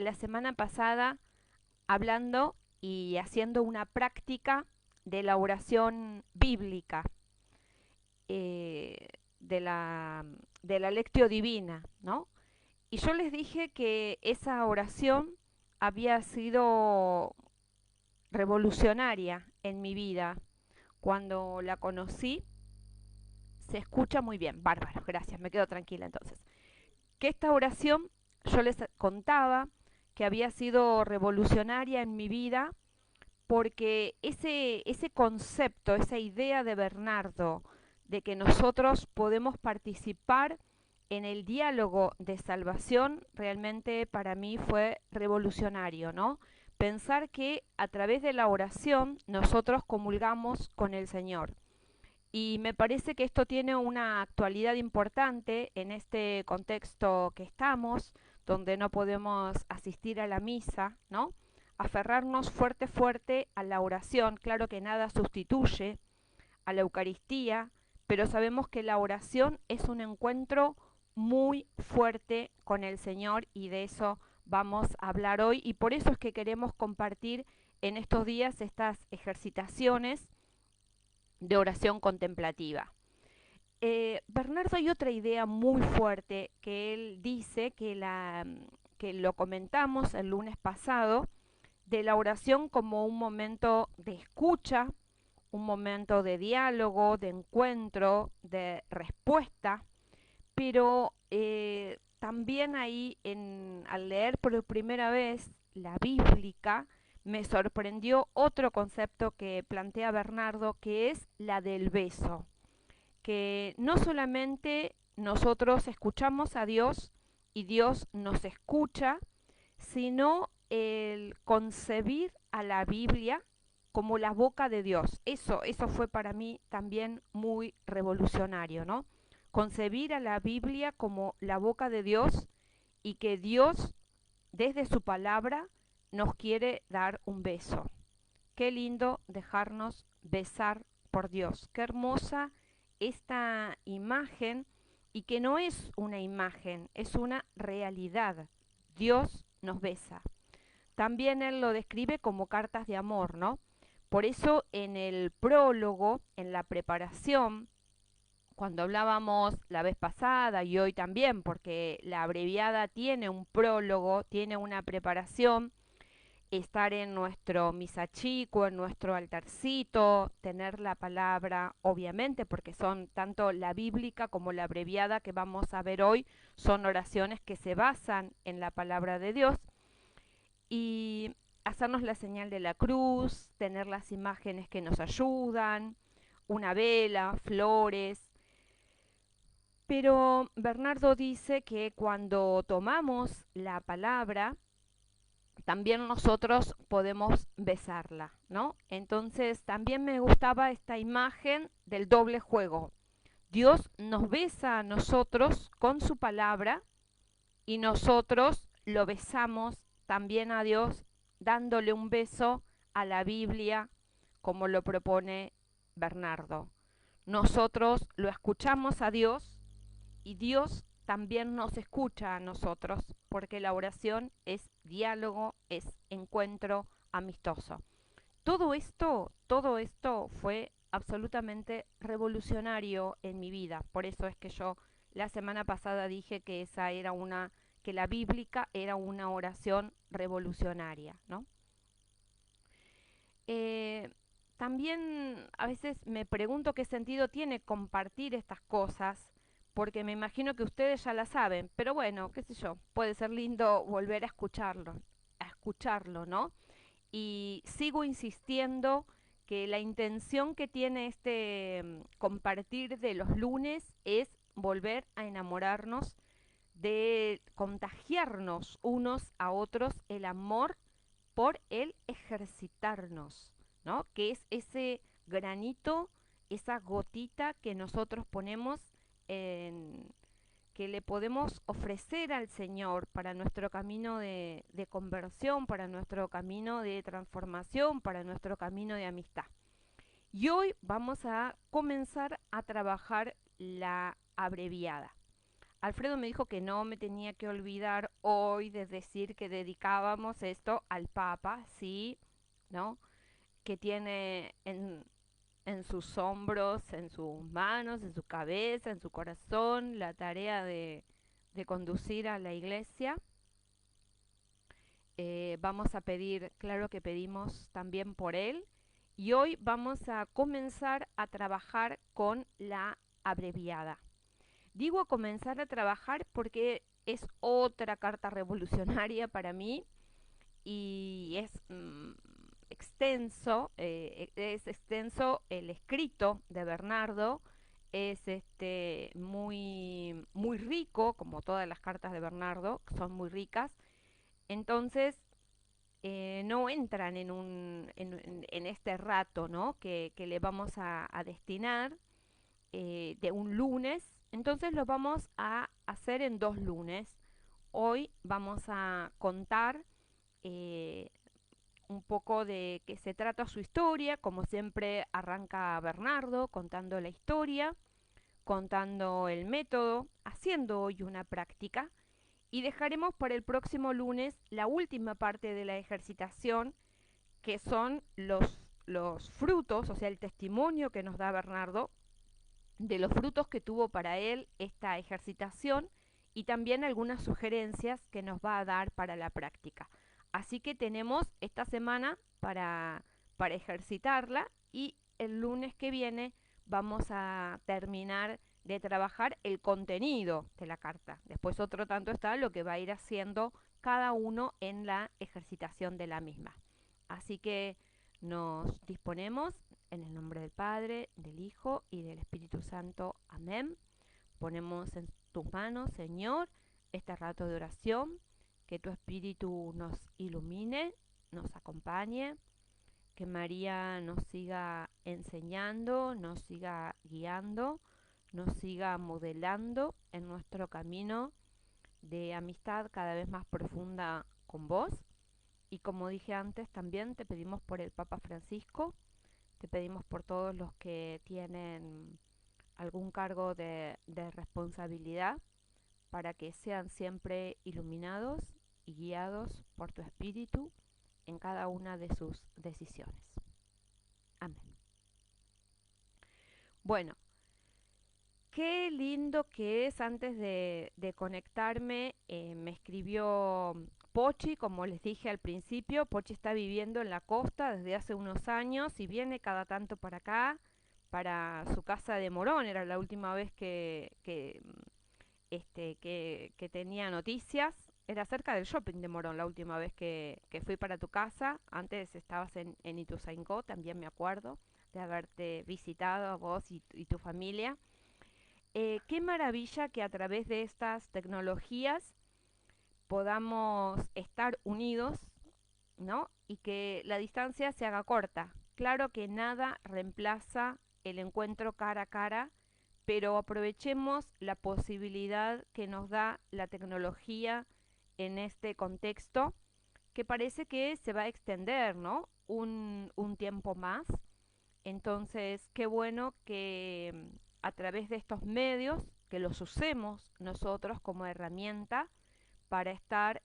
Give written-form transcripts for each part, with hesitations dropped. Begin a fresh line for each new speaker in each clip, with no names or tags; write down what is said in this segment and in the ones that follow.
la semana pasada hablando y haciendo una práctica de la oración bíblica, eh, de la, de la Lectio Divina, ¿no? Y yo les dije que esa oración había sido revolucionaria en mi vida. Cuando la conocí, se escucha muy bien, bárbaro, gracias, me quedo tranquila entonces. Que esta oración yo les contaba que había sido revolucionaria en mi vida porque ese concepto, esa idea de Bernardo, de que nosotros podemos participar en el diálogo de salvación, realmente para mí fue revolucionario, ¿no? Pensar que a través de la oración nosotros comulgamos con el Señor. Y me parece que esto tiene una actualidad importante en este contexto que estamos, donde no podemos asistir a la misa, ¿no? Aferrarnos fuerte, fuerte a la oración. Claro que nada sustituye a la Eucaristía, pero sabemos que la oración es un encuentro muy fuerte con el Señor y de eso vamos a hablar hoy y por eso es que queremos compartir en estos días estas ejercitaciones de oración contemplativa. Bernardo hay otra idea muy fuerte que él dice que lo comentamos el lunes pasado, de la oración como un momento de escucha, un momento de diálogo, de encuentro, de respuesta, pero también ahí al leer por primera vez la bíblica me sorprendió otro concepto que plantea Bernardo, que es la del beso, que no solamente nosotros escuchamos a Dios y Dios nos escucha, sino el concebir a la Biblia como la boca de Dios. Eso fue para mí también muy revolucionario, ¿no? Concebir a la Biblia como la boca de Dios y que Dios, desde su palabra, nos quiere dar un beso. Qué lindo dejarnos besar por Dios. Qué hermosa esta imagen y que no es una imagen, es una realidad. Dios nos besa. También él lo describe como cartas de amor, ¿no? Por eso en el prólogo, en la preparación, cuando hablábamos la vez pasada y hoy también, porque la abreviada tiene un prólogo, tiene una preparación, estar en nuestro misa chico, en nuestro altarcito, tener la palabra, obviamente, porque son tanto la bíblica como la abreviada que vamos a ver hoy, son oraciones que se basan en la palabra de Dios y hacernos la señal de la cruz, tener las imágenes que nos ayudan, una vela, flores. Pero Bernardo dice que cuando tomamos la palabra, también nosotros podemos besarla, ¿no? Entonces también me gustaba esta imagen del doble juego. Dios nos besa a nosotros con su palabra y nosotros lo besamos también a Dios dándole un beso a la Biblia como lo propone Bernardo. Nosotros lo escuchamos a Dios y Dios también nos escucha a nosotros, porque la oración es diálogo, es encuentro amistoso. Todo esto fue absolutamente revolucionario en mi vida. Por eso es que yo la semana pasada dije que que la bíblica era una oración revolucionaria, ¿no? Eh, También a veces me pregunto qué sentido tiene compartir estas cosas, porque me imagino que ustedes ya las saben, pero bueno, qué sé yo, puede ser lindo volver a escucharlo, ¿no? Y sigo insistiendo que la intención que tiene este compartir de los lunes es volver a enamorarnos, de contagiarnos unos a otros el amor por el ejercitarnos, ¿no? Que es ese granito, esa gotita que nosotros ponemos en, que le podemos ofrecer al Señor para nuestro camino de conversión, para nuestro camino de transformación, para nuestro camino de amistad. Y hoy vamos a comenzar a trabajar la abreviada. Alfredo me dijo que no me tenía que olvidar hoy de decir que dedicábamos esto al Papa, sí, ¿no? Que tiene en sus hombros, en sus manos, en su cabeza, en su corazón, la tarea de conducir a la iglesia. Vamos a pedir, claro que pedimos también por él. Y hoy vamos a comenzar a trabajar con la abreviada. Digo comenzar a trabajar porque es otra carta revolucionaria para mí y es extenso el escrito de Bernardo, es muy rico, como todas las cartas de Bernardo, son muy ricas, entonces no entran en este rato, ¿no? Que le vamos a destinar de un lunes, entonces lo vamos a hacer en 2 lunes. Hoy vamos a contar eh, un poco de qué se trata su historia, como siempre arranca Bernardo contando la historia, contando el método, haciendo hoy una práctica y dejaremos para el próximo lunes la última parte de la ejercitación, que son los frutos, o sea, el testimonio que nos da Bernardo de los frutos que tuvo para él esta ejercitación y también algunas sugerencias que nos va a dar para la práctica. Así que tenemos esta semana para ejercitarla y el lunes que viene vamos a terminar de trabajar el contenido de la carta. Después otro tanto está lo que va a ir haciendo cada uno en la ejercitación de la misma. Así que nos disponemos en el nombre del Padre, del Hijo y del Espíritu Santo. Amén. Ponemos en tus manos, Señor, este rato de oración, que tu Espíritu nos ilumine, nos acompañe, que María nos siga enseñando, nos siga guiando, nos siga modelando en nuestro camino de amistad cada vez más profunda con vos. Y como dije antes, también te pedimos por el Papa Francisco, te pedimos por todos los que tienen algún cargo de responsabilidad para que sean siempre iluminados y guiados por tu espíritu en cada una de sus decisiones. Amén. Bueno, qué lindo que es, antes de conectarme, me escribió Pochi, como les dije al principio. Pochi está viviendo en la costa desde hace unos años y viene cada tanto para acá, para su casa de Morón. Era la última vez que tenía noticias. Era cerca del shopping de Morón la última vez que fui para tu casa. Antes estabas en Ituzaingó, también me acuerdo de haberte visitado a vos y tu familia. Qué maravilla que a través de estas tecnologías podamos estar unidos, ¿no? Y que la distancia se haga corta. Claro que nada reemplaza el encuentro cara a cara, pero aprovechemos la posibilidad que nos da la tecnología en este contexto, que parece que se va a extender, ¿no? Un tiempo más. Entonces, qué bueno que a través de estos medios, que los usemos nosotros como herramienta para estar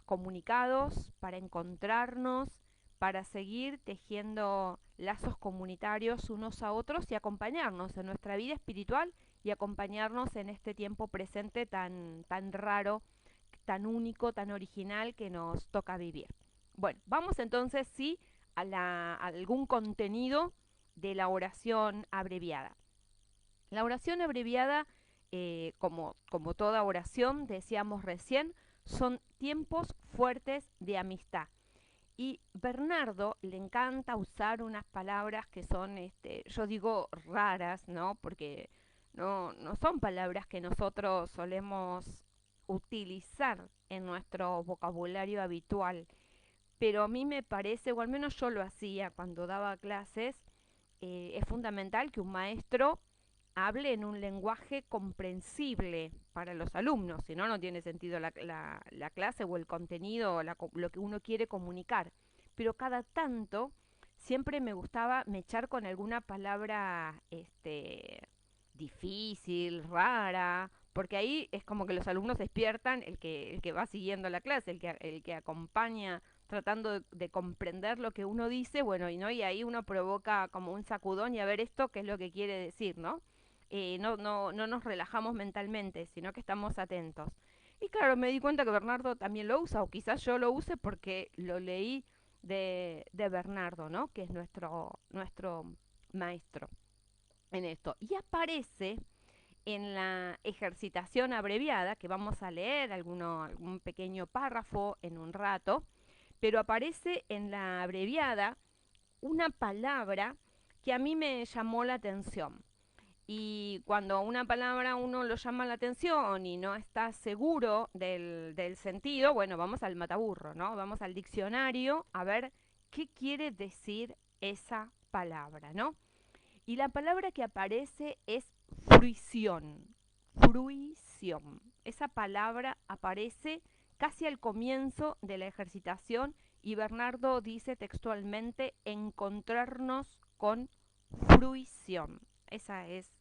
comunicados, para encontrarnos, para seguir tejiendo lazos comunitarios unos a otros y acompañarnos en nuestra vida espiritual y acompañarnos en este tiempo presente tan raro, tan único, tan original que nos toca vivir. Bueno, vamos entonces sí a algún contenido de la oración abreviada. La oración abreviada, como toda oración, decíamos recién, son tiempos fuertes de amistad. Y Bernardo le encanta usar unas palabras que son, yo digo raras, ¿no? Porque no son palabras que nosotros solemos utilizar en nuestro vocabulario habitual. Pero a mí me parece, o al menos yo lo hacía cuando daba clases, es fundamental que un maestro hable en un lenguaje comprensible para los alumnos, si no, no tiene sentido la clase o el contenido, lo que uno quiere comunicar. Pero cada tanto siempre me gustaba mechar con alguna palabra difícil, rara, porque ahí es como que los alumnos despiertan, el que va siguiendo la clase, el que acompaña tratando de comprender lo que uno dice, bueno, y no, y ahí uno provoca como un sacudón y a ver esto qué es lo que quiere decir, ¿no? No nos relajamos mentalmente, sino que estamos atentos. Y claro, me di cuenta que Bernardo también lo usa, o quizás yo lo use porque lo leí de Bernardo, ¿no? Que es nuestro maestro en esto. Y aparece en la ejercitación abreviada, que vamos a leer algún pequeño párrafo en un rato, pero aparece en la abreviada una palabra que a mí me llamó la atención. Y cuando una palabra uno lo llama la atención y no está seguro del sentido, bueno, vamos al mataburro, ¿no? Vamos al diccionario a ver qué quiere decir esa palabra, ¿no? Y la palabra que aparece es fruición. Fruición. Esa palabra aparece casi al comienzo de la ejercitación y Bernardo dice textualmente encontrarnos con fruición. Esa es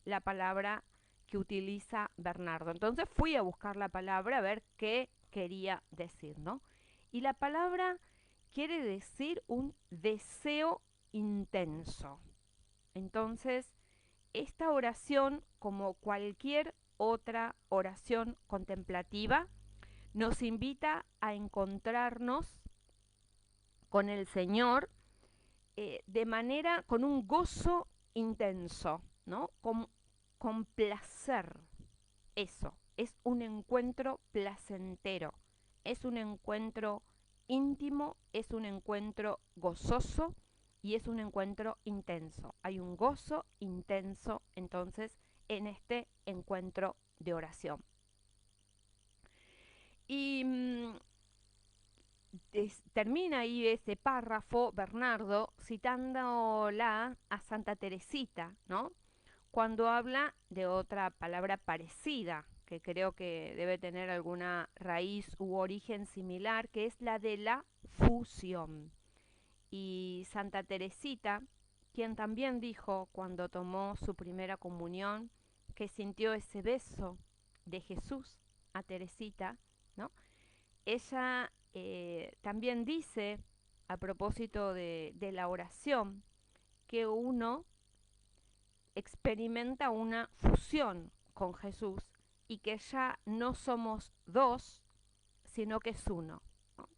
la palabra que utiliza Bernardo. Entonces fui a buscar la palabra a ver qué quería decir, ¿no? Y la palabra quiere decir un deseo intenso. Entonces, esta oración, como cualquier otra oración contemplativa, nos invita a encontrarnos con el Señor de manera, con un gozo intenso, ¿no? Con placer. Eso, es un encuentro placentero, es un encuentro íntimo, es un encuentro gozoso y es un encuentro intenso. Hay un gozo intenso entonces en este encuentro de oración. Y termina ahí ese párrafo Bernardo citándola a Santa Teresita, ¿no? Cuando habla de otra palabra parecida, que creo que debe tener alguna raíz u origen similar, que es la de la fusión. Y Santa Teresita, quien también dijo cuando tomó su primera comunión, que sintió ese beso de Jesús a Teresita, ¿no? Ella también dice, a propósito de la oración, que uno experimenta una fusión con Jesús y que ya no somos dos, sino que es uno, ¿no?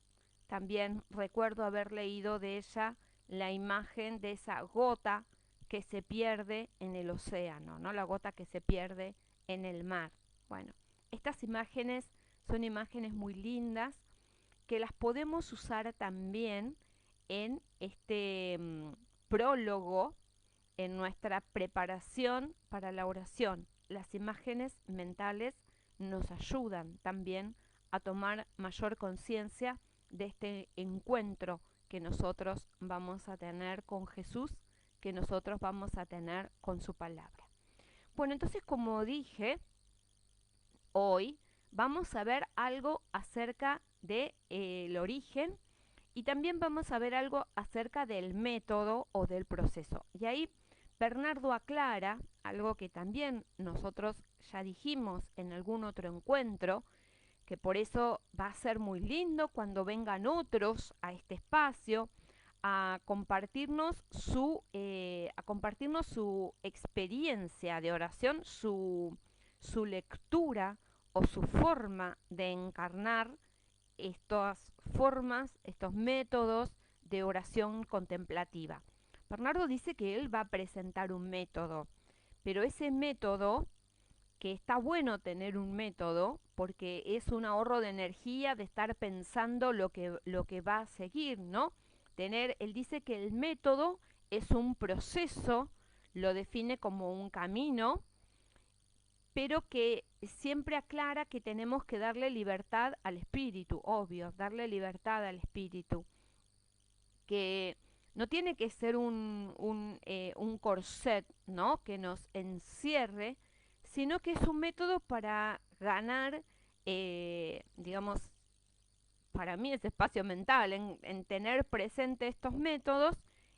También recuerdo haber leído de ella la imagen de esa gota que se pierde en el océano, ¿no? La gota que se pierde en el mar. Bueno, estas imágenes son imágenes muy lindas que las podemos usar también en este prólogo, en nuestra preparación para la oración. Las imágenes mentales nos ayudan también a tomar mayor conciencia de este encuentro que nosotros vamos a tener con Jesús, que nosotros vamos a tener con su palabra. Bueno, entonces como dije, hoy vamos a ver algo acerca del origen y también vamos a ver algo acerca del método o del proceso. Y ahí Bernardo aclara algo que también nosotros ya dijimos en algún otro encuentro, que por eso va a ser muy lindo cuando vengan otros a este espacio a compartirnos su experiencia de oración, su lectura o su forma de encarnar estas formas, estos métodos de oración contemplativa. Bernardo dice que él va a presentar un método, pero ese método, que está bueno tener un método, porque es un ahorro de energía de estar pensando lo que va a seguir, ¿no? Él dice que el método es un proceso, lo define como un camino, pero que siempre aclara que tenemos que darle libertad al espíritu, obvio, darle libertad al espíritu, que no tiene que ser un corset, ¿no? Que nos encierre, sino que es un método para ganar, digamos, para mí es espacio mental, en tener presente estos métodos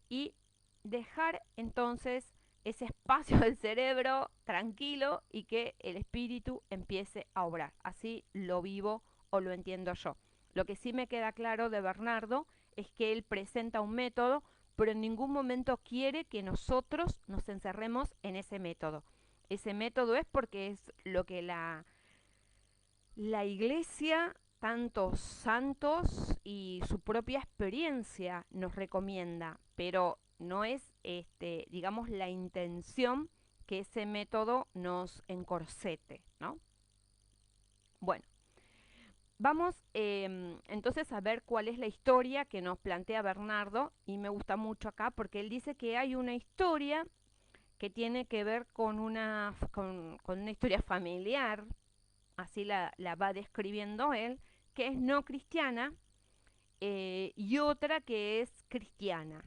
y dejar entonces ese espacio del cerebro tranquilo y que el espíritu empiece a obrar. Así lo vivo o lo entiendo yo. Lo que sí me queda claro de Bernardo es que él presenta un método, pero en ningún momento quiere que nosotros nos encerremos en ese método. Ese método es porque es lo que la iglesia, tantos santos y su propia experiencia nos recomienda, pero no es, digamos, la intención que ese método nos encorsete, ¿no? Bueno, vamos entonces a ver cuál es la historia que nos plantea Bernardo, y me gusta mucho acá porque él dice que hay una historia que tiene que ver con una historia familiar, así la va describiendo él, que es no cristiana, y otra que es cristiana.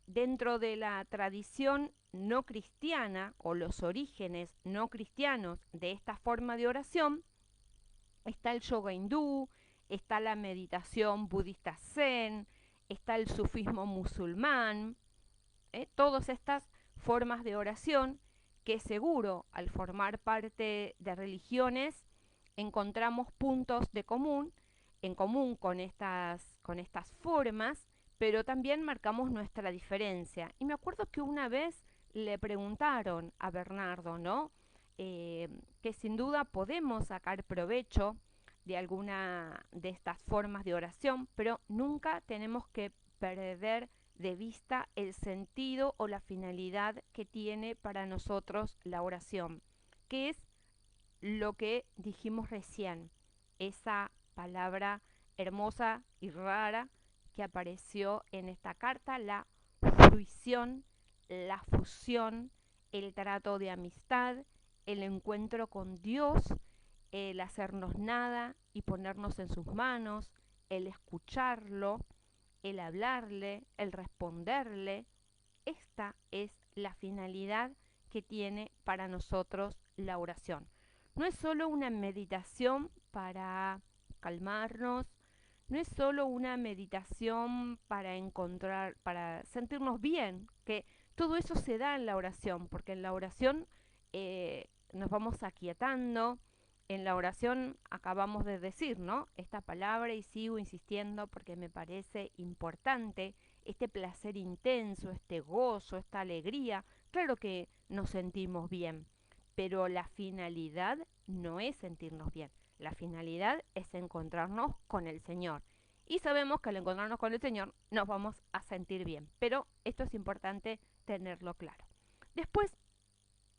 Dentro de la tradición no cristiana o los orígenes no cristianos de esta forma de oración está el yoga hindú, está la meditación budista zen, está el sufismo musulmán, todas estas formas de oración que seguro al formar parte de religiones encontramos puntos de común, en común con estas formas, pero también marcamos nuestra diferencia. Y me acuerdo que una vez le preguntaron a Bernardo, ¿no? Que sin duda podemos sacar provecho de alguna de estas formas de oración, pero nunca tenemos que perder de vista el sentido o la finalidad que tiene para nosotros la oración, que es lo que dijimos recién, esa palabra hermosa y rara que apareció en esta carta, la fruición, la fusión, el trato de amistad, el encuentro con Dios, el hacernos nada y ponernos en sus manos, el escucharlo, el hablarle, el responderle. Esta es la finalidad que tiene para nosotros la oración. No es solo una meditación para calmarnos, no es solo una meditación para encontrar, para sentirnos bien, que todo eso se da en la oración, porque en la oración nos vamos aquietando, en la oración acabamos de decir, ¿no? Esta palabra y sigo insistiendo porque me parece importante, este placer intenso, este gozo, esta alegría, claro que nos sentimos bien, pero la finalidad no es sentirnos bien, la finalidad es encontrarnos con el Señor. Y sabemos que al encontrarnos con el Señor nos vamos a sentir bien, pero esto es importante tenerlo claro. Después,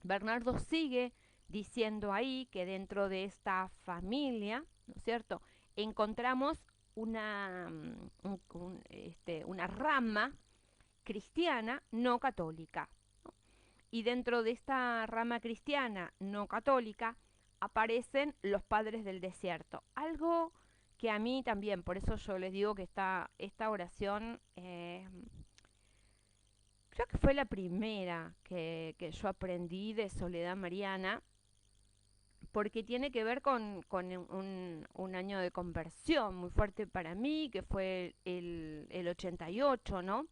Bernardo sigue diciendo ahí que dentro de esta familia, ¿no es cierto?, encontramos una rama cristiana no católica. ¿No? Y dentro de esta rama cristiana no católica aparecen los padres del desierto. Algo que a mí también, por eso yo les digo que esta oración creo que fue la primera que yo aprendí de Soledad Mariana, porque tiene que ver con un año de conversión muy fuerte para mí, que fue el 88, ¿no?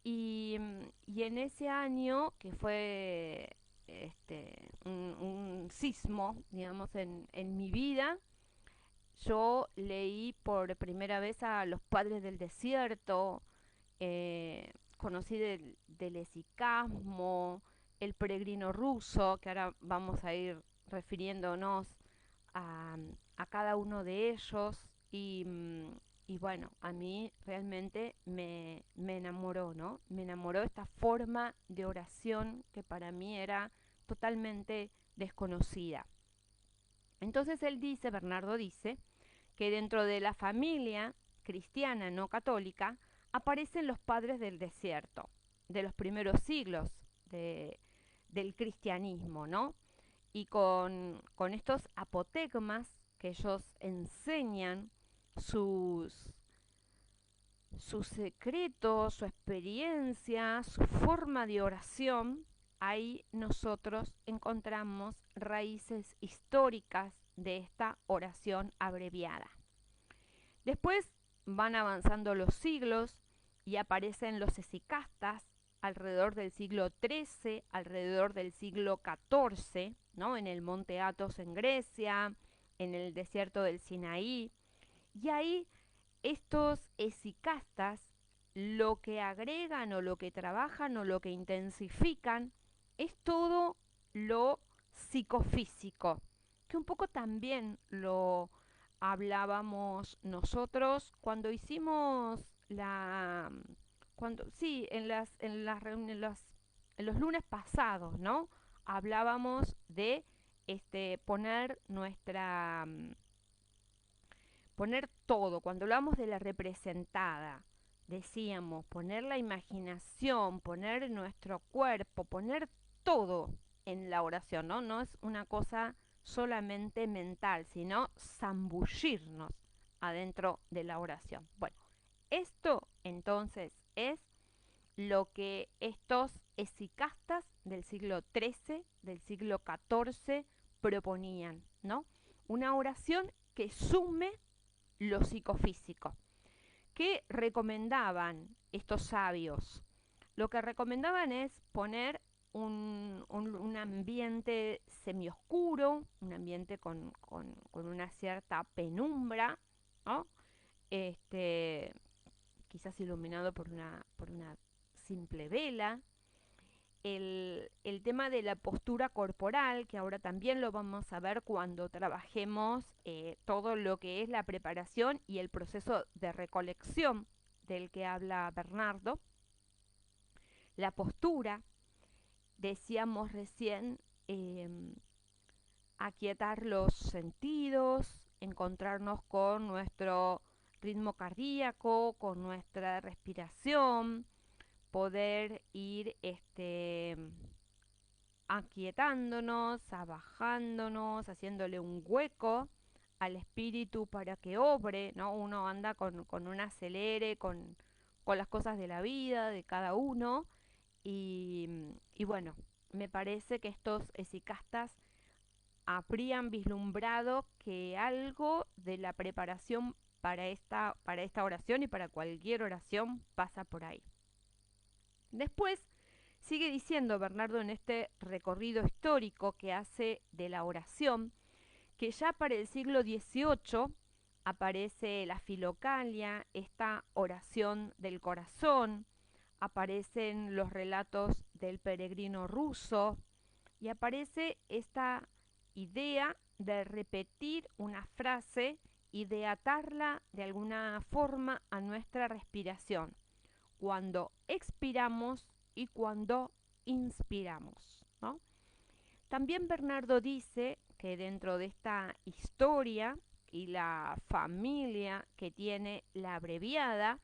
Y en ese año, que fue un sismo, digamos, en mi vida, yo leí por primera vez a Los Padres del Desierto, conocí del esicasmo, el peregrino ruso, que ahora vamos a ir refiriéndonos a, a cada uno de ellos y bueno, a mí realmente me enamoró, ¿no? Me enamoró esta forma de oración que para mí era totalmente desconocida. Entonces él dice, Bernardo dice, que dentro de la familia cristiana no católica aparecen los padres del desierto, de los primeros siglos del cristianismo, ¿no? Y con estos apotegmas que ellos enseñan sus secretos, su experiencia, su forma de oración, ahí nosotros encontramos raíces históricas de esta oración abreviada. Después van avanzando los siglos y aparecen los esicastas, alrededor del siglo XIII, alrededor del siglo XIV, ¿no? En el monte Athos en Grecia, en el desierto del Sinaí. Y ahí estos esicastas lo que agregan o lo que trabajan o lo que intensifican es todo lo psicofísico, que un poco también lo hablábamos nosotros cuando hicimos sí, en los lunes pasados, ¿no? Hablábamos de poner poner todo, cuando hablamos de la representada, decíamos poner la imaginación, poner nuestro cuerpo, poner todo en la oración, ¿no? No es una cosa solamente mental, sino zambullirnos adentro de la oración. Bueno, esto entonces es lo que estos esicastas del siglo XIII, del siglo XIV proponían, ¿no? Una oración que sume lo psicofísico. ¿Qué recomendaban estos sabios? Lo que recomendaban es poner un ambiente semioscuro, un ambiente con una cierta penumbra, ¿no? Este, quizás iluminado por una simple vela. El tema de la postura corporal, que ahora también lo vamos a ver cuando trabajemos todo lo que es la preparación y el proceso de recolección del que habla Bernardo. La postura, decíamos recién, aquietar los sentidos, encontrarnos con nuestro ritmo cardíaco, con nuestra respiración, poder ir aquietándonos, abajándonos, haciéndole un hueco al espíritu para que obre, ¿no? Uno anda con un acelere, con las cosas de la vida, de cada uno, y bueno, me parece que estos esicastas habrían vislumbrado que algo de la preparación para esta oración y para cualquier oración pasa por ahí. Después sigue diciendo Bernardo en este recorrido histórico que hace de la oración, que ya para el siglo XVIII aparece la filocalia, esta oración del corazón, aparecen los relatos del peregrino ruso y aparece esta idea de repetir una frase y de atarla de alguna forma a nuestra respiración cuando expiramos y cuando inspiramos, ¿no? También Bernardo dice que dentro de esta historia y la familia que tiene la abreviada,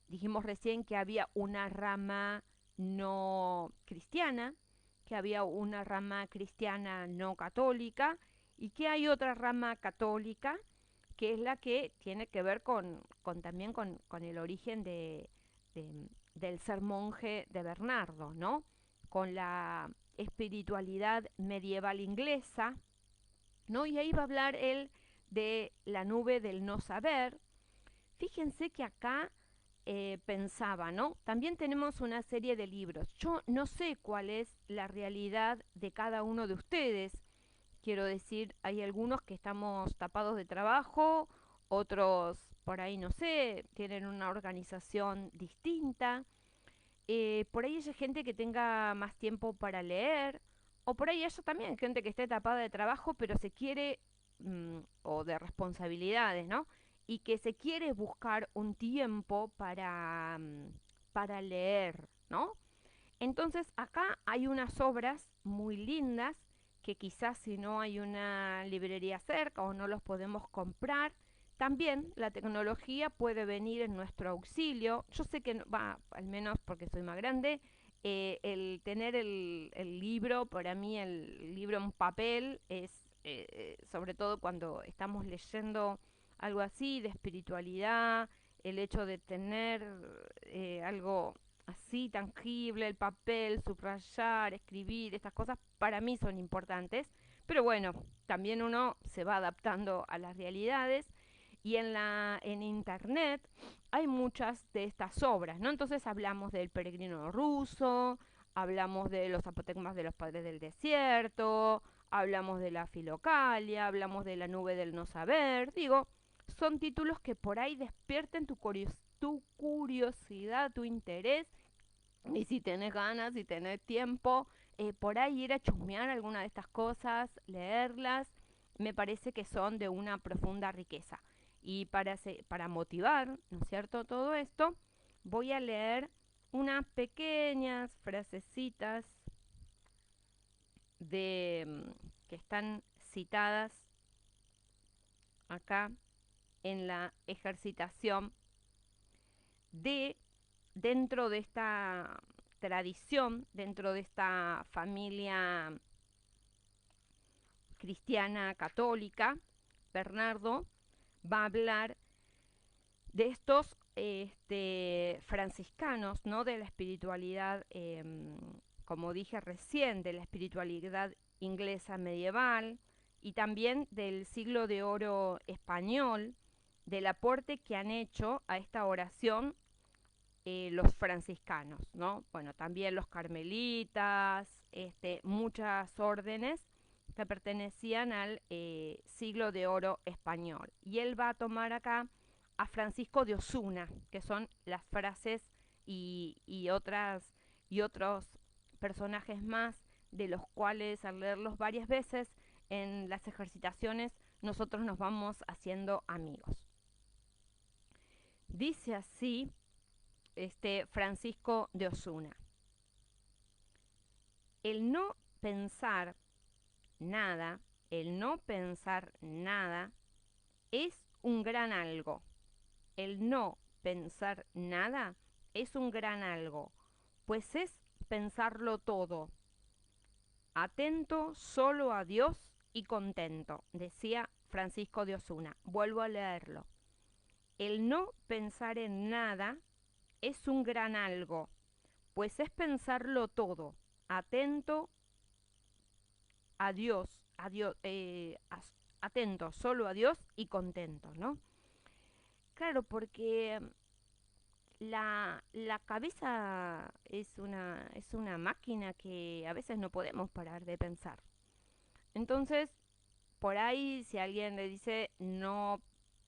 dijimos recién que había una rama no cristiana, que había una rama cristiana no católica y que hay otra rama católica que es la que tiene que ver también con el origen del ser monje de Bernardo, ¿no? Con la espiritualidad medieval inglesa, ¿no? Y ahí va a hablar él de la nube del no saber. Fíjense que acá pensaba, ¿no? También tenemos una serie de libros. Yo no sé cuál es la realidad de cada uno de ustedes. Quiero decir, hay algunos que estamos tapados de trabajo, otros por ahí, no sé, tienen una organización distinta. Por ahí haya gente que tenga más tiempo para leer, o por ahí haya también gente que esté tapada de trabajo, pero se quiere, o de responsabilidades, ¿no? Y que se quiere buscar un tiempo para leer, ¿no? Entonces acá hay unas obras muy lindas que quizás si no hay una librería cerca o no los podemos comprar, también la tecnología puede venir en nuestro auxilio. Yo sé que, va, al menos porque soy más grande, el tener el libro, para mí el libro en papel es, sobre todo cuando estamos leyendo algo así de espiritualidad, el hecho de tener algo así tangible, el papel, subrayar, escribir, estas cosas para mí son importantes. Pero bueno, también uno se va adaptando a las realidades. Y en internet hay muchas de estas obras, ¿no? Entonces hablamos del peregrino ruso, hablamos de los apotegmas de los padres del desierto, hablamos de la filocalia, hablamos de la nube del no saber. Digo, son títulos que por ahí despierten tu curiosidad, tu interés. Y si tenés ganas, si tenés tiempo, por ahí ir a chusmear alguna de estas cosas, leerlas, me parece que son de una profunda riqueza. Y para motivar, ¿no es cierto?, todo esto, voy a leer unas pequeñas frasecitas que están citadas acá en la ejercitación de dentro de esta tradición, dentro de esta familia cristiana católica. Bernardo va a hablar de estos franciscanos, ¿no? De la espiritualidad, como dije recién, de la espiritualidad inglesa medieval y también del siglo de oro español, del aporte que han hecho a esta oración los franciscanos, ¿no? Bueno, también los carmelitas, muchas órdenes que pertenecían al siglo de oro español. Y él va a tomar acá a Francisco de Osuna, que son las frases y otros personajes más, de los cuales al leerlos varias veces en las ejercitaciones nosotros nos vamos haciendo amigos. Dice así Francisco de Osuna: el no pensar nada, el no pensar nada es un gran algo. El no pensar nada es un gran algo, pues es pensarlo todo. Atento solo a Dios y contento, decía Francisco de Osuna. Vuelvo a leerlo. El no pensar en nada es un gran algo, pues es pensarlo todo, atento a Dios, atento solo a Dios y contento, ¿no? Claro, porque la cabeza es una máquina que a veces no podemos parar de pensar. Entonces, por ahí, si alguien le dice no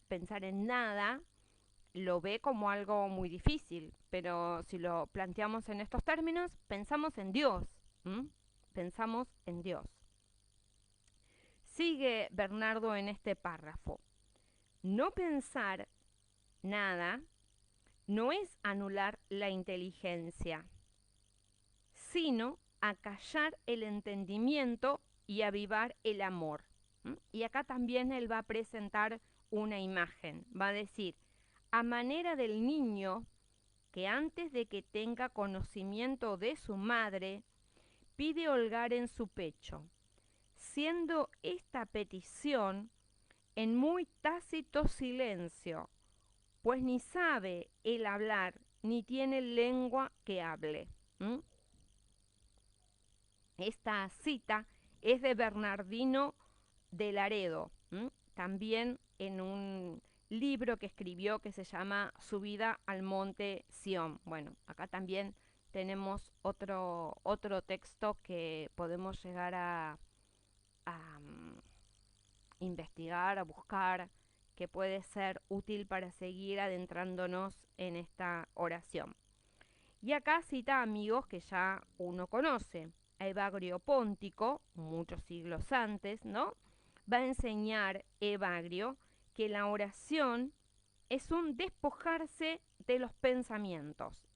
pensar en nada, lo ve como algo muy difícil, pero si lo planteamos en estos términos, pensamos en Dios. ¿M? Pensamos en Dios. Sigue Bernardo en este párrafo. No pensar nada no es anular la inteligencia, sino acallar el entendimiento y avivar el amor. ¿M? Y acá también él va a presentar una imagen. Va a decir, a manera del niño que antes de que tenga conocimiento de su madre, pide holgar en su pecho, siendo esta petición en muy tácito silencio, pues ni sabe el hablar, ni tiene lengua que hable. ¿Mm? Esta cita es de Bernardino de Laredo, también en un libro que escribió que se llama Subida al Monte Sión. Bueno, acá también tenemos otro texto que podemos llegar a investigar, a buscar, que puede ser útil para seguir adentrándonos en esta oración. Y acá cita amigos que ya uno conoce. A Evagrio Póntico, muchos siglos antes, ¿no? Va a enseñar Evagrio que la oración es un despojarse de los pensamientos,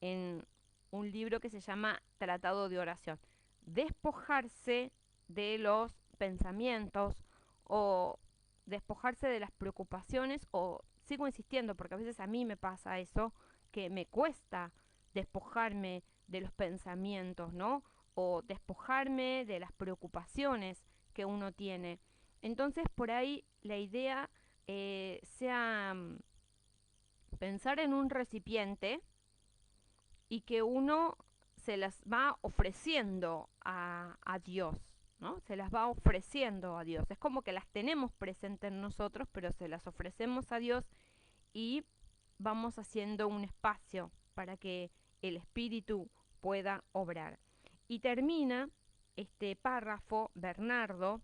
en un libro que se llama Tratado de Oración. Despojarse de los pensamientos o despojarse de las preocupaciones, o sigo insistiendo porque a veces a mí me pasa eso, que me cuesta despojarme de los pensamientos, ¿no? O despojarme de las preocupaciones que uno tiene. Entonces por ahí la idea sea pensar en un recipiente y que uno se las va ofreciendo a Dios, ¿no? Se las va ofreciendo a Dios. Es como que las tenemos presentes en nosotros, pero se las ofrecemos a Dios y vamos haciendo un espacio para que el Espíritu pueda obrar. Y termina este párrafo Bernardo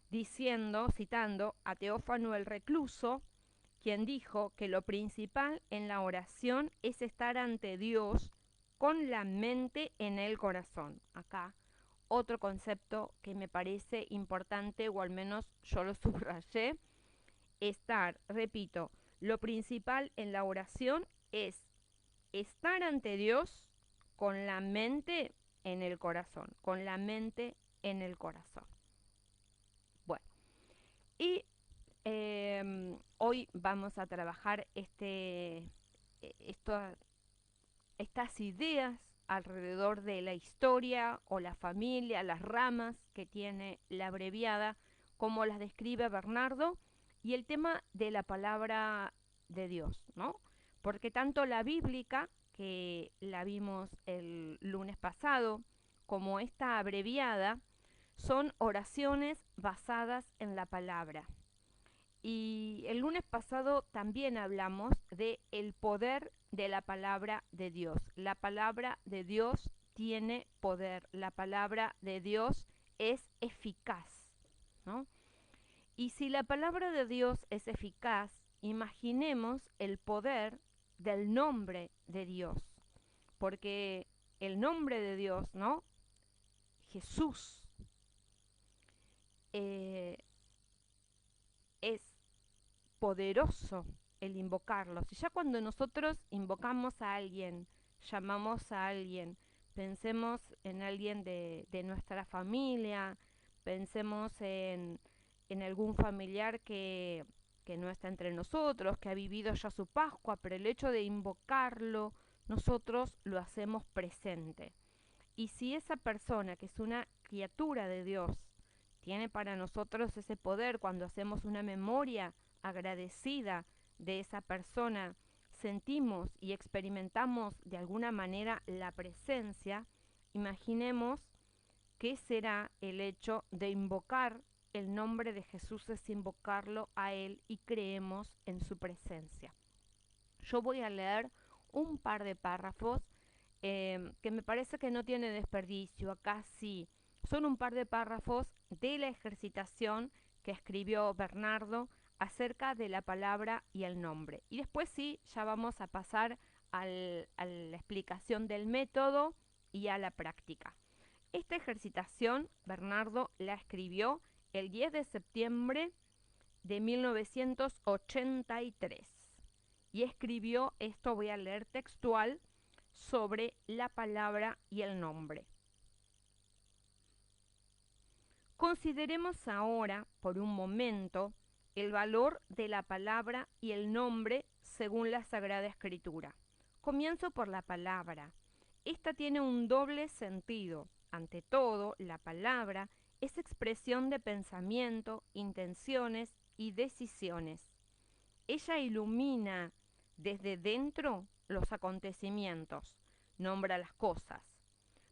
diciendo, citando a Teófano el Recluso, quien dijo que lo principal en la oración es estar ante Dios con la mente en el corazón. Acá otro concepto que me parece importante, o al menos yo lo subrayé, estar, repito, lo principal en la oración es estar ante Dios con la mente en el corazón, con la mente en el corazón. Bueno, y hoy vamos a trabajar estas ideas alrededor de la historia o la familia, las ramas que tiene la abreviada, como las describe Bernardo, y el tema de la palabra de Dios, ¿no? Porque tanto la bíblica, que la vimos el lunes pasado, como esta abreviada, son oraciones basadas en la palabra. Y el lunes pasado también hablamos de el poder de la palabra de Dios. La palabra de Dios tiene poder. La palabra de Dios es eficaz, ¿no? Y si la palabra de Dios es eficaz, imaginemos el poder del nombre de Dios. Porque el nombre de Dios, ¿no? Jesús, eh, es poderoso el invocarlo. Si ya cuando nosotros invocamos a alguien, llamamos a alguien, pensemos en alguien de nuestra familia, pensemos en algún familiar que no está entre nosotros, que ha vivido ya su Pascua, pero el hecho de invocarlo, nosotros lo hacemos presente. Y si esa persona, que es una criatura de Dios, tiene para nosotros ese poder cuando hacemos una memoria agradecida de esa persona, sentimos y experimentamos de alguna manera la presencia, imaginemos qué será el hecho de invocar el nombre de Jesús, es invocarlo a Él y creemos en su presencia. Yo voy a leer un par de párrafos que me parece que no tiene desperdicio. Acá sí, son un par de párrafos de la ejercitación que escribió Bernardo acerca de la palabra y el nombre. Y después sí, ya vamos a pasar a la explicación del método y a la práctica. Esta ejercitación Bernardo la escribió el 10 de septiembre de 1983 y escribió, esto voy a leer textual, sobre la palabra y el nombre. Consideremos ahora, por un momento, el valor de la palabra y el nombre según la Sagrada Escritura. Comienzo por la palabra. Esta tiene un doble sentido. Ante todo, la palabra es expresión de pensamiento, intenciones y decisiones. Ella ilumina desde dentro los acontecimientos, nombra las cosas.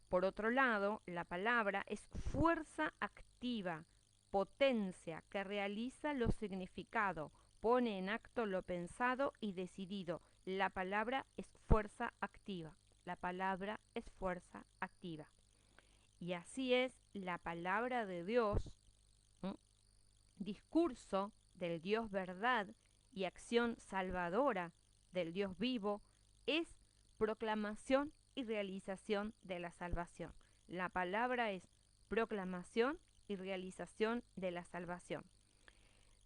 Por otro lado, la palabra es fuerza activa, potencia que realiza lo significado, pone en acto lo pensado y decidido. La palabra es fuerza activa. La palabra es fuerza activa. Y así es la palabra de Dios, ¿m? Discurso del Dios verdad y acción salvadora del Dios vivo, es proclamación y realización de la salvación. La palabra es proclamación y realización de la salvación.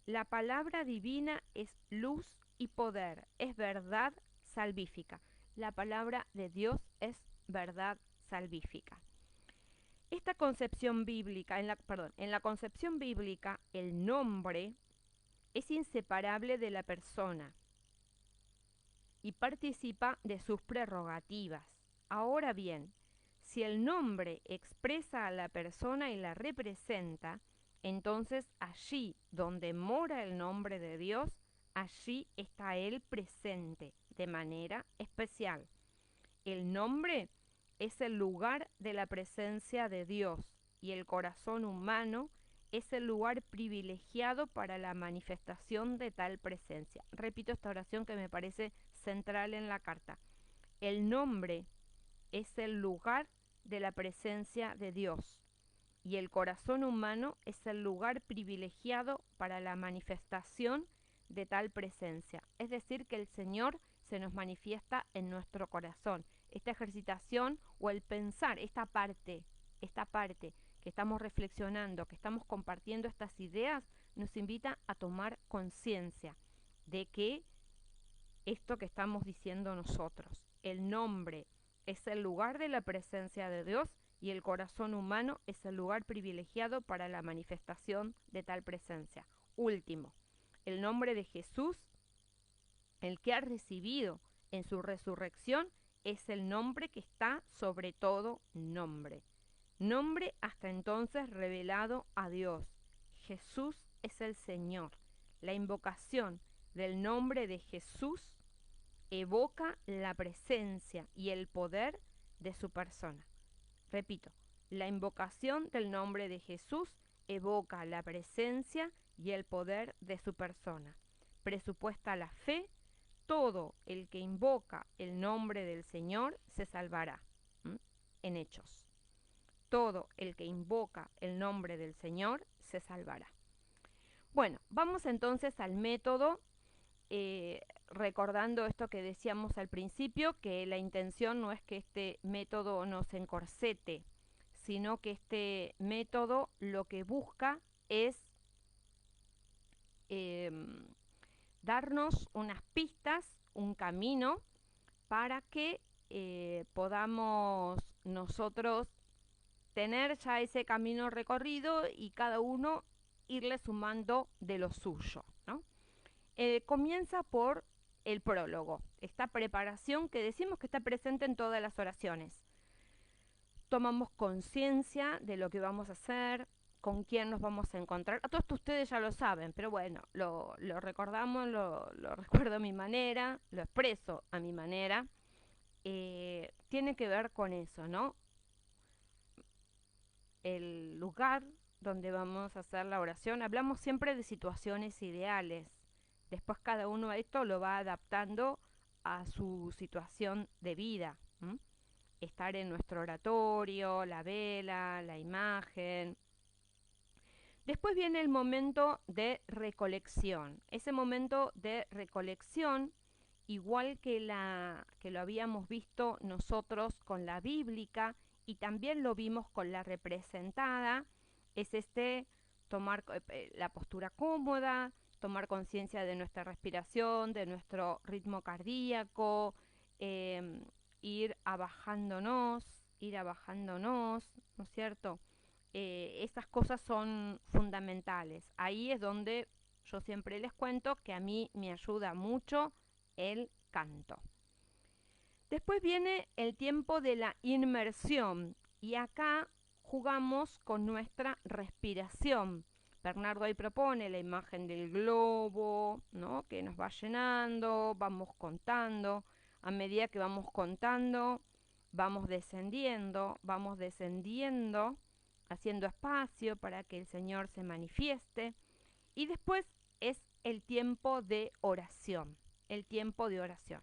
La palabra divina es luz y poder, es verdad salvífica. La palabra de Dios es verdad salvífica. Esta concepción bíblica, en la concepción bíblica, el nombre es inseparable de la persona y participa de sus prerrogativas. Ahora bien, si el nombre expresa a la persona y la representa, entonces allí donde mora el nombre de Dios, allí está Él presente de manera especial. El nombre es el lugar de la presencia de Dios, y el corazón humano es el lugar privilegiado para la manifestación de tal presencia. Repito esta oración que me parece central en la carta. El nombre es el lugar de la presencia de Dios y el corazón humano es el lugar privilegiado para la manifestación de tal presencia. Es decir, que el Señor se nos manifiesta en nuestro corazón. Esta ejercitación o el pensar esta parte que estamos reflexionando, que estamos compartiendo estas ideas, nos invita a tomar conciencia de que esto que estamos diciendo nosotros, el nombre es el lugar de la presencia de Dios y el corazón humano es el lugar privilegiado para la manifestación de tal presencia. Último, el nombre de Jesús, el que ha recibido en su resurrección, es el nombre que está sobre todo nombre. Nombre hasta entonces revelado a Dios. Jesús es el Señor. La invocación del nombre de Jesús evoca la presencia y el poder de su persona. Repito, la invocación del nombre de Jesús evoca la presencia y el poder de su persona. Presupuesta la fe, todo el que invoca el nombre del Señor se salvará. ¿Mm? En Hechos. Todo el que invoca el nombre del Señor se salvará. Bueno, vamos entonces al método, recordando esto que decíamos al principio, que la intención no es que este método nos encorsete, sino que este método lo que busca es eh, darnos unas pistas, un camino, para que podamos nosotros tener ya ese camino recorrido y cada uno irle sumando de lo suyo, ¿no? Comienza por el prólogo, esta preparación que decimos que está presente en todas las oraciones. Tomamos conciencia de lo que vamos a hacer, con quién nos vamos a encontrar. A todo esto ustedes ya lo saben, pero bueno, lo recordamos, lo recuerdo a mi manera, lo expreso a mi manera. Tiene que ver con eso, ¿no? El lugar donde vamos a hacer la oración. Hablamos siempre de situaciones ideales. Después cada uno esto lo va adaptando a su situación de vida. ¿M? Estar en nuestro oratorio, la vela, la imagen. Después viene el momento de recolección. Ese momento de recolección, igual que lo habíamos visto nosotros con la bíblica y también lo vimos con la representada, es tomar la postura cómoda, tomar conciencia de nuestra respiración, de nuestro ritmo cardíaco, eh, ir abajándonos, ¿no es cierto? Esas cosas son fundamentales. Ahí es donde yo siempre les cuento que a mí me ayuda mucho el canto. Después viene el tiempo de la inmersión y acá jugamos con nuestra respiración. Bernardo ahí propone la imagen del globo, ¿no? Que nos va llenando, vamos contando. A medida que vamos contando, vamos descendiendo, haciendo espacio para que el Señor se manifieste. Y después es el tiempo de oración, el tiempo de oración.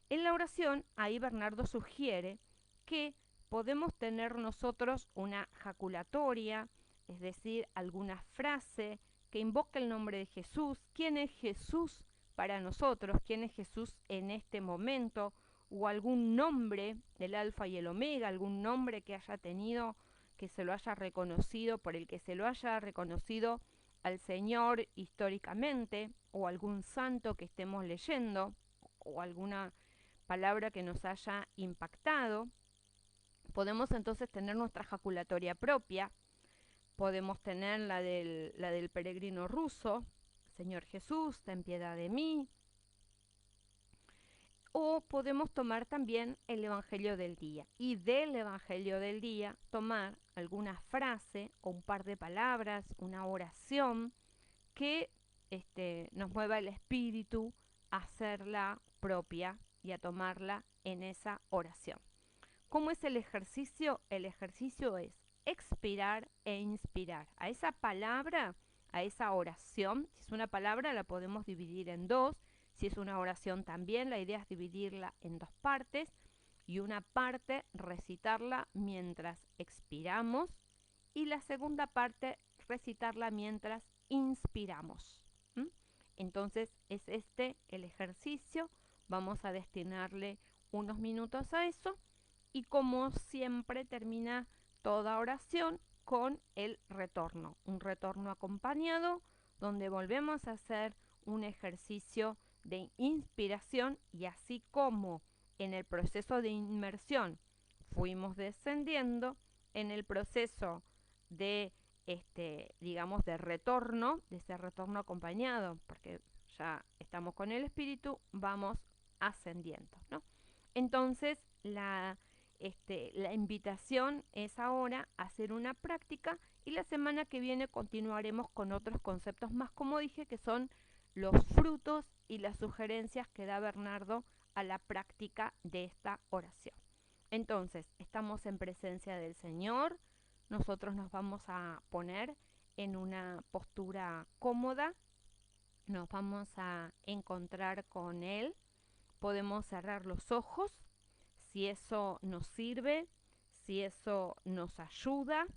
En la oración, ahí Bernardo sugiere que podemos tener nosotros una jaculatoria, es decir, alguna frase que invoque el nombre de Jesús. ¿Quién es Jesús para nosotros? ¿Quién es Jesús en este momento? O algún nombre, el alfa y el omega, algún nombre que haya tenido, que se lo haya reconocido, por el que se lo haya reconocido al Señor históricamente, o algún santo que estemos leyendo, o alguna palabra que nos haya impactado. Podemos entonces tener nuestra jaculatoria propia, podemos tener la del peregrino ruso, Señor Jesús, ten piedad de mí, o podemos tomar también el Evangelio del día y del Evangelio del día tomar alguna frase o un par de palabras, una oración que nos mueva el espíritu a hacerla propia y a tomarla en esa oración. ¿Cómo es el ejercicio? El ejercicio es expirar e inspirar. A esa palabra, a esa oración, si es una palabra la podemos dividir en dos, si es una oración también, la idea es dividirla en dos partes y una parte recitarla mientras expiramos y la segunda parte recitarla mientras inspiramos. ¿Mm? Entonces es este el ejercicio, vamos a destinarle unos minutos a eso y como siempre termina toda oración con el retorno, un retorno acompañado donde volvemos a hacer un ejercicio de inspiración y así como en el proceso de inmersión fuimos descendiendo, en el proceso de digamos de retorno, de ese retorno acompañado, porque ya estamos con el espíritu, vamos ascendiendo, ¿no? Entonces la invitación es ahora a hacer una práctica y la semana que viene continuaremos con otros conceptos más, como dije, que son los frutos y las sugerencias que da Bernardo a la práctica de esta oración. Entonces, estamos en presencia del Señor, nosotros nos vamos a poner en una postura cómoda, nos vamos a encontrar con Él, podemos cerrar los ojos si eso nos sirve, si eso nos ayuda.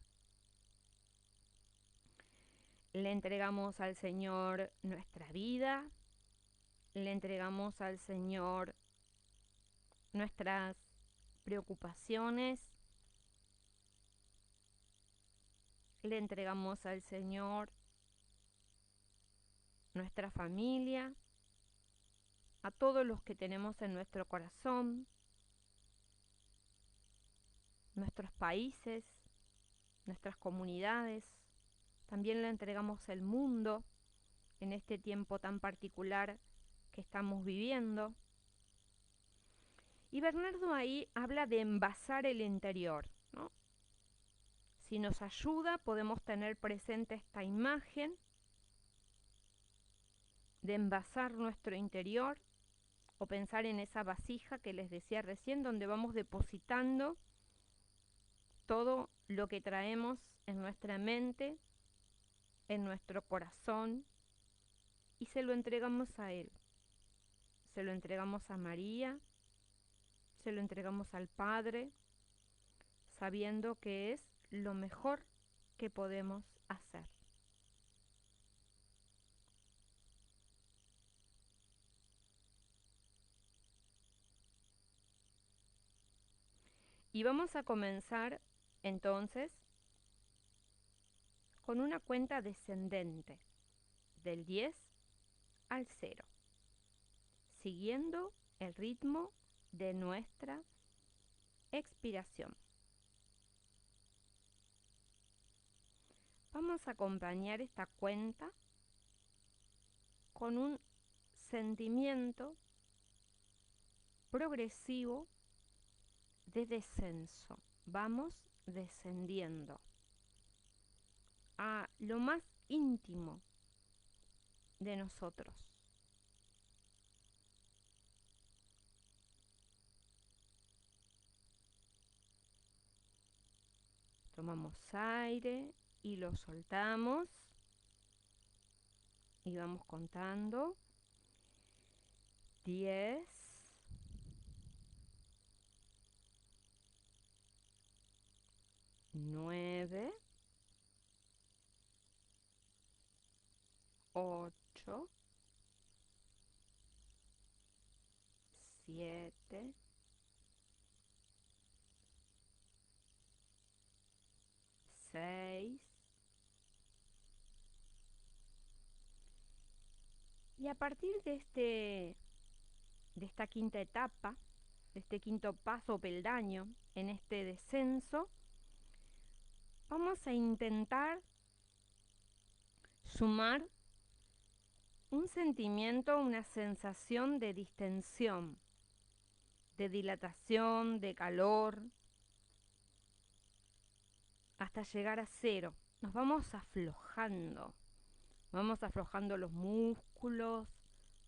Le entregamos al Señor nuestra vida, le entregamos al Señor nuestras preocupaciones, le entregamos al Señor nuestra familia, a todos los que tenemos en nuestro corazón, nuestros países, nuestras comunidades. También le entregamos el mundo en este tiempo tan particular que estamos viviendo. Y Bernardo ahí habla de envasar el interior, ¿no? Si nos ayuda, podemos tener presente esta imagen de envasar nuestro interior o pensar en esa vasija que les decía recién, donde vamos depositando todo lo que traemos en nuestra mente, en nuestro corazón, y se lo entregamos a Él. Se lo entregamos a María, se lo entregamos al Padre, sabiendo que es lo mejor que podemos hacer. Y vamos a comenzar entonces con una cuenta descendente del 10 al 0, siguiendo el ritmo de nuestra expiración. Vamos a acompañar esta cuenta con un sentimiento progresivo de descenso. Vamos descendiendo a lo más íntimo de nosotros. Tomamos aire y lo soltamos y vamos contando. 10, 9, 8, 7, 6. Y a partir de esta quinta etapa, de este quinto paso o peldaño en este descenso, vamos a intentar sumar un sentimiento, una sensación de distensión, de dilatación, de calor, hasta llegar a 0. Nos vamos aflojando los músculos,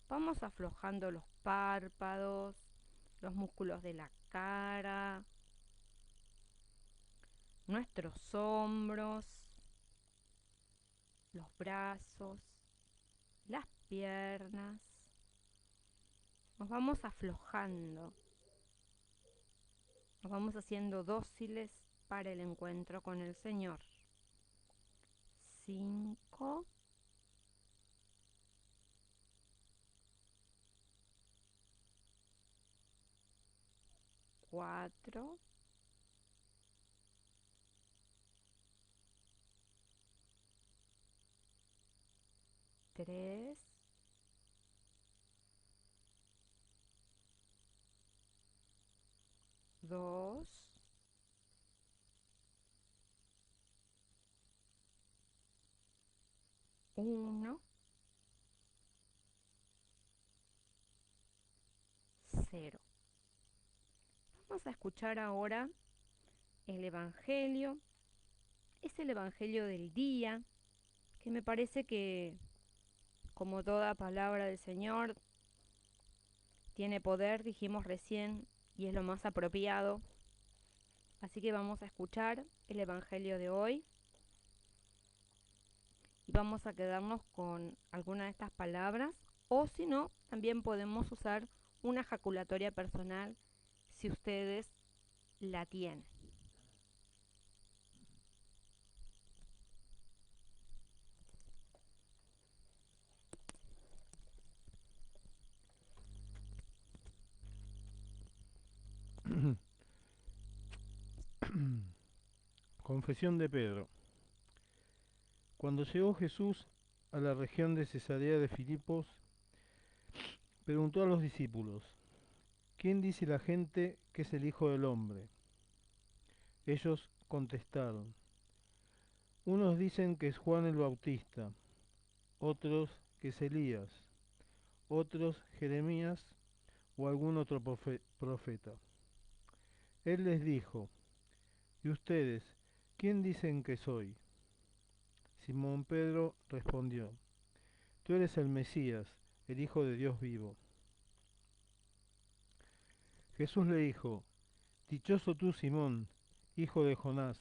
vamos aflojando los párpados, los músculos de la cara. nuestros hombros, los brazos, las piernas. Nos vamos aflojando, nos vamos haciendo dóciles para el encuentro con el Señor. 5, 4, 3, 2, 1, 0. Vamos a escuchar ahora el Evangelio. Es el Evangelio del día, que me parece que, como toda palabra del Señor, tiene poder, dijimos recién, y es lo más apropiado. Así que vamos a escuchar el Evangelio de hoy y vamos a quedarnos con alguna de estas palabras, o si no, también podemos usar una jaculatoria personal si ustedes la tienen.
Confesión de Pedro. Cuando llegó Jesús a la región de Cesarea de Filipos, preguntó a los discípulos, ¿quién dice la gente que es el Hijo del Hombre? Ellos contestaron, unos dicen que es Juan el Bautista, otros que es Elías, otros Jeremías o algún otro profeta. Él les dijo, ¿y ustedes quién dicen que soy? Simón Pedro respondió, tú eres el Mesías, el Hijo de Dios vivo. Jesús le dijo, dichoso tú, Simón, hijo de Jonás,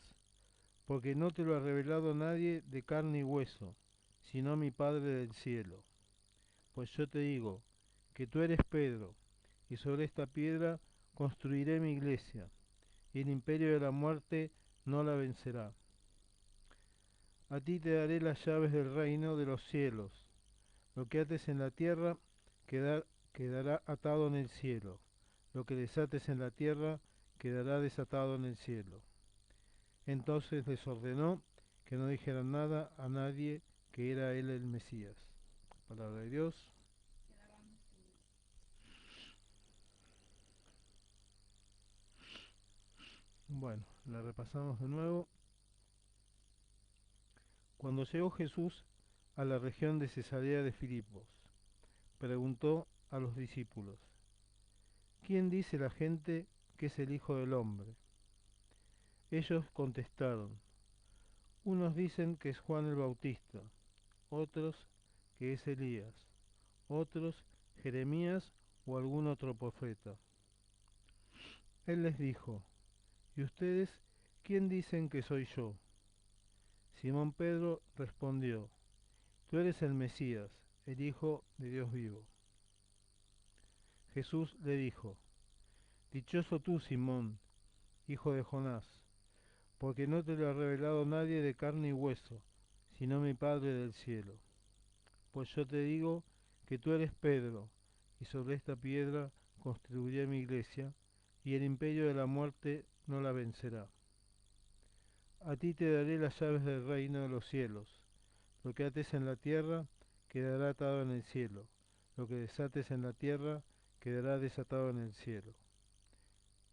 porque no te lo ha revelado nadie de carne y hueso, sino mi Padre del cielo. Pues yo te digo, que tú eres Pedro, y sobre esta piedra construiré mi iglesia, y el imperio de la muerte no la vencerá. A ti te daré las llaves del reino de los cielos. Lo que ates en la tierra quedará atado en el cielo. Lo que desates en la tierra quedará desatado en el cielo. Entonces les ordenó que no dijeran nada a nadie que era él el Mesías. Palabra de Dios. Bueno, la repasamos de nuevo. Cuando llegó Jesús a la región de Cesarea de Filipos, preguntó a los discípulos, ¿quién dice la gente que es el Hijo del Hombre? Ellos contestaron, unos dicen que es Juan el Bautista, otros que es Elías, otros Jeremías o algún otro profeta. Él les dijo, ¿y ustedes quién dicen que soy yo? Simón Pedro respondió, tú eres el Mesías, el Hijo de Dios vivo. Jesús le dijo, dichoso tú, Simón, hijo de Jonás, porque no te lo ha revelado nadie de carne y hueso, sino mi Padre del cielo. Pues yo te digo que tú eres Pedro, y sobre esta piedra construiré mi iglesia, y el imperio de la muerte no la vencerá. A ti te daré las llaves del reino de los cielos. Lo que ates en la tierra quedará atado en el cielo. Lo que desates en la tierra quedará desatado en el cielo.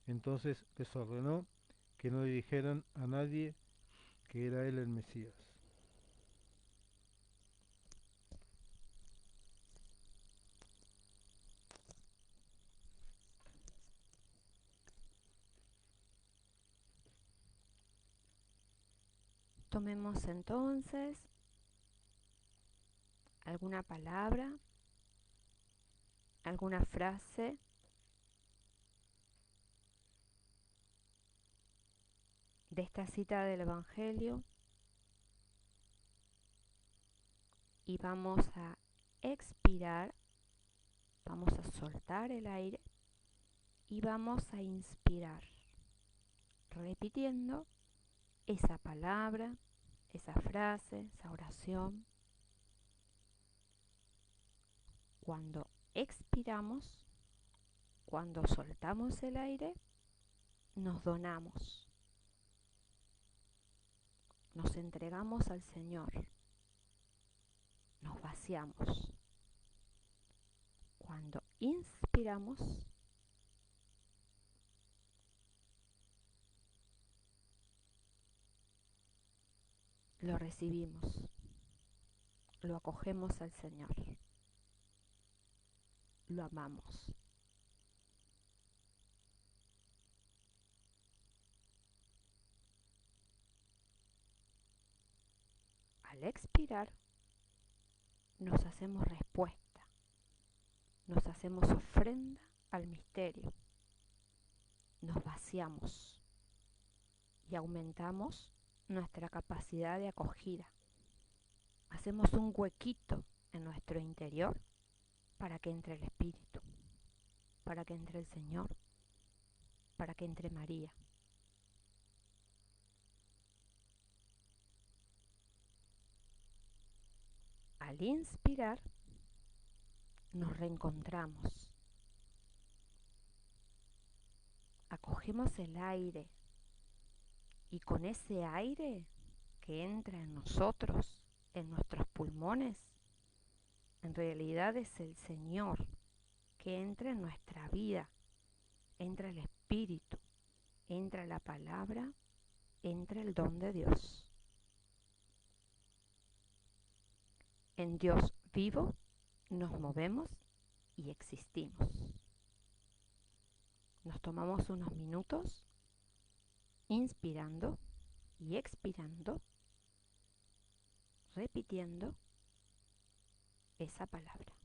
Entonces les ordenó que no dijeran a nadie que era él el Mesías.
Tomemos entonces alguna palabra, alguna frase de esta cita del Evangelio y vamos a expirar, vamos a soltar el aire y vamos a inspirar, repitiendo esa palabra, esa frase, esa oración. Cuando expiramos, cuando soltamos el aire, nos donamos, nos entregamos al Señor, nos vaciamos. Cuando inspiramos, lo recibimos, lo acogemos al Señor, lo amamos. Al expirar, nos hacemos respuesta, nos hacemos ofrenda al misterio, nos vaciamos y aumentamos nuestra capacidad de acogida. Hacemos un huequito en nuestro interior para que entre el Espíritu, para que entre el Señor, para que entre María. Al inspirar, nos reencontramos, acogemos el aire y con ese aire que entra en nosotros, en nuestros pulmones, en realidad es el Señor que entra en nuestra vida, entra el Espíritu, entra la palabra, entra el don de Dios. En Dios vivo nos movemos y existimos. Nos tomamos unos minutos inspirando y expirando, repitiendo esa palabra.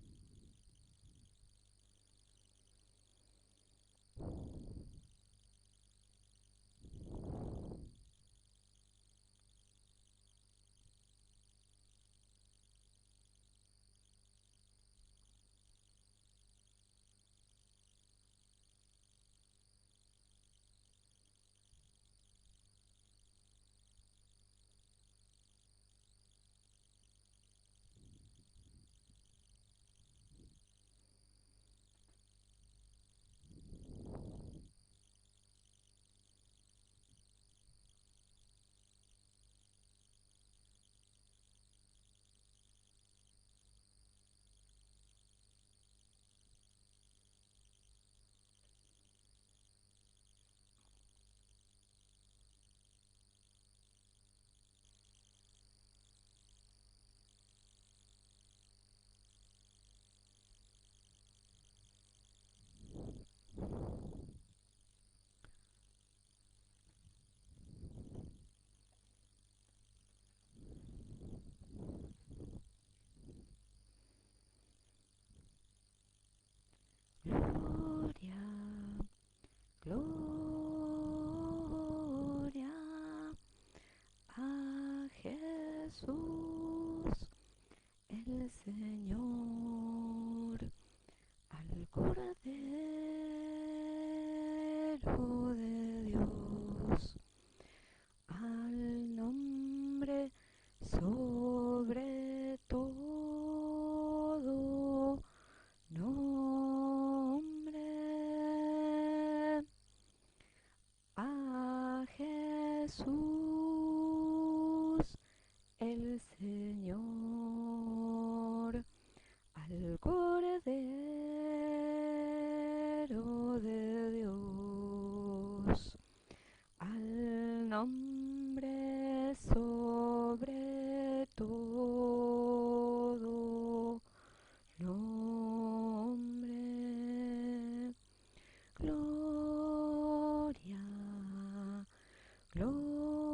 Gloria, gloria a Jesús, el Señor, al Cordero de Dios, al nombre sobre todo nombre, a Jesús el Señor, al Cordero de Dios, al nombre sobre todo nombre. Gloria, gloria,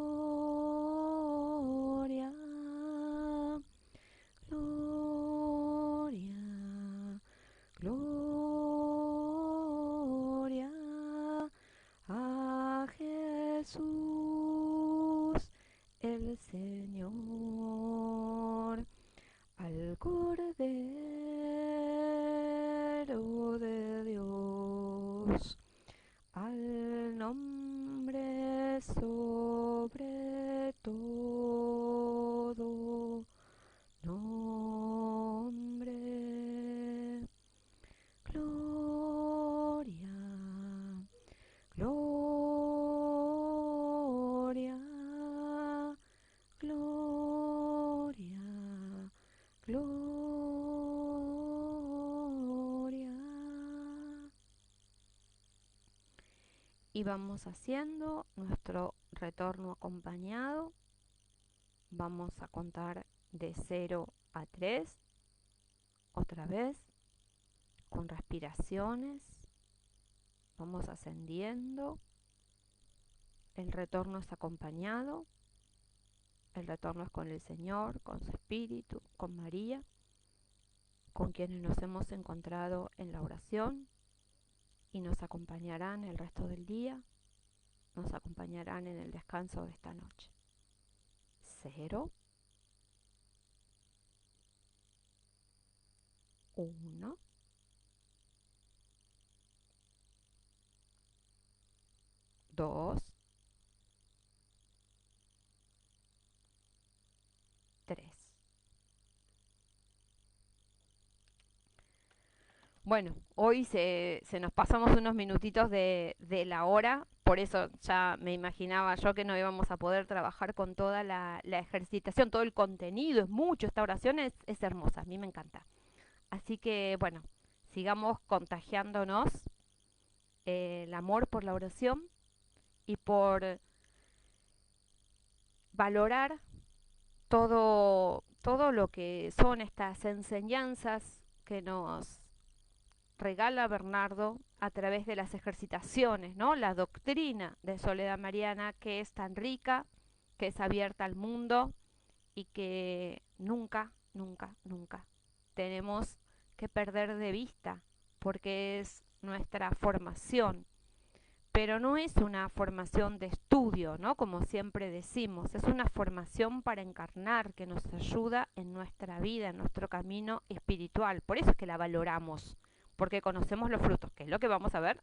gloria, gloria a Jesús. Jesús, al nombre sobre todo nombre. Gloria, gloria, gloria, gloria. Y vamos haciendo nuestro retorno acompañado. Vamos a contar de 0 a 3, otra vez, con respiraciones. Vamos ascendiendo. El retorno es acompañado. El retorno es con el Señor, con su Espíritu, con María, con quienes nos hemos encontrado en la oración y nos acompañarán el resto del día, nos acompañarán en el descanso de esta noche. 0, 1, 2, 3. Bueno, hoy se nos pasamos unos minutitos de la hora, por eso ya me imaginaba yo que no íbamos a poder trabajar con toda la ejercitación, todo el contenido, es mucho, esta oración es hermosa, a mí me encanta. Así que bueno, sigamos contagiándonos el amor por la oración y por valorar todo lo que son estas enseñanzas que nos regala Bernardo a través de las ejercitaciones, ¿no? La doctrina de Soledad Mariana, que es tan rica, que es abierta al mundo y que nunca, nunca, nunca tenemos que perder de vista, porque es nuestra formación. Pero no es una formación de estudio, ¿no? Como siempre decimos, es una formación para encarnar que nos ayuda en nuestra vida, en nuestro camino espiritual. Por eso es que la valoramos, porque conocemos los frutos, que es lo que vamos a ver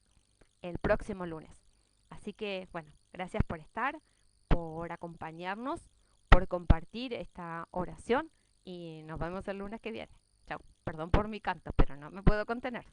el próximo lunes. Así que, bueno, gracias por estar, por acompañarnos, por compartir esta oración y nos vemos el lunes que viene. Chao. Perdón por mi canto, pero no me puedo contener.